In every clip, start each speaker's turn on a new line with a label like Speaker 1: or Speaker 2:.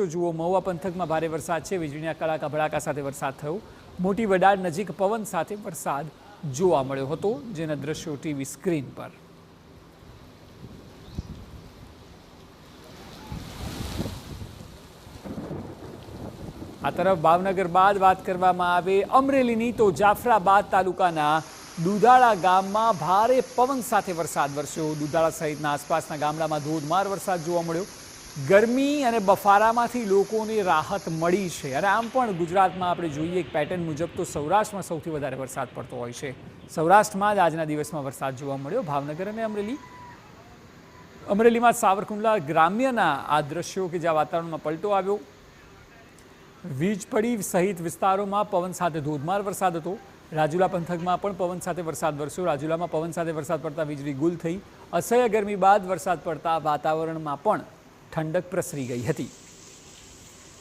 Speaker 1: જુઓ મહુવા પંથકમાં ભારે વરસાદ છે. વીજળીના કડાકા ભડાકા સાથે વરસાદ થયો. મોટી વડાળ નજીક પવન સાથે વરસાદ જોવા મળ્યો હતો, જેના દ્રશ્યો ટીવી સ્ક્રીન પર. આ તરફ ભાવનગર બાદ વાત કરવામાં આવે અમરેલીની, તો જાફરાબાદ તાલુકાના દુધાળા ગામમાં ભારે પવન સાથે વરસાદ વરસ્યો. દુધાળા સહિતના આસપાસના ગામડામાં ધોધમાર વરસાદ જોવા મળ્યો. ગરમી અને બફારામાંથી લોકોને રાહત મળી છે. અને આમ પણ ગુજરાતમાં આપણે જોઈએ એક પેટર્ન મુજબ તો સૌરાષ્ટ્રમાં સૌથી વધારે વરસાદ પડતો હોય છે. સૌરાષ્ટ્રમાં જ આજના દિવસમાં વરસાદ જોવા મળ્યો. ભાવનગર અને અમરેલીમાં સાવરકુંડલા ગ્રામ્યના આ દ્રશ્યો કે જ્યાં વાતાવરણમાં પલટો આવ્યો. વીજ પડી સહિત વિસ્તારોમાં પવન સાથે ધોધમાર વરસાદ હતો. રાજુલા પંથકમાં પણ પવન સાથે વરસાદ વરસ્યો. રાજુલામાં પવન સાથે વરસાદ પડતા વીજળી ગુલ થઈ. અસહ્ય ગરમી બાદ વરસાદ પડતા વાતાવરણમાં પણ ઠંડક પ્રસરી ગઈ હતી.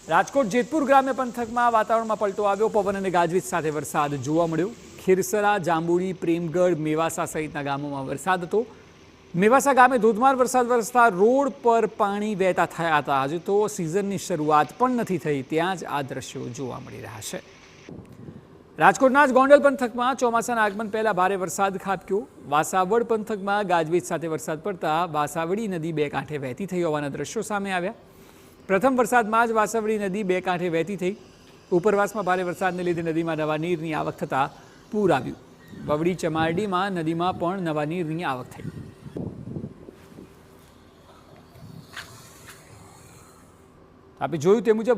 Speaker 1: રાજકોટ જેતપુર ગ્રામ્ય પંથકમાં વાતાવરણમાં પલટો આવ્યો. પવન અને ગાજવીજ સાથે વરસાદ જોવા મળ્યો. ખીરસરા, જાંબુડી, પ્રેમગઢ, મેવાસા સહિતના ગામોમાં વરસાદ હતો. મેવાસા ગામે ધોધમાર વરસાદ વરસતા રોડ પર પાણી વહેતા થયા હતા. હજુ તો સિઝનની શરૂઆત પણ નથી થઈ, ત્યાં જ આ દ્રશ્યો જોવા મળી રહ્યા છે. રાજકોટના જ ગોંડલ પંથકમાં ચોમાસાના આગમન પહેલા ભારે વરસાદ ખાબક્યો. વાસાવડ પંથકમાં ગાજવીજ સાથે વરસાદ પડતા વાસાવડી નદી બે કાંઠે વહેતી થઈ હોવાના દ્રશ્યો સામે આવ્યા. પ્રથમ વરસાદમાં જ વાસાવડી નદી બે કાંઠે વહેતી થઈ. ઉપરવાસમાં ભારે વરસાદને લીધે નદીમાં નવા નીરની આવક થતાં પૂર આવ્યું. બવડી ચમારડીમાં નદીમાં પણ નવા નીરની આવક થઈ. આપણે જોયું તે મુજબ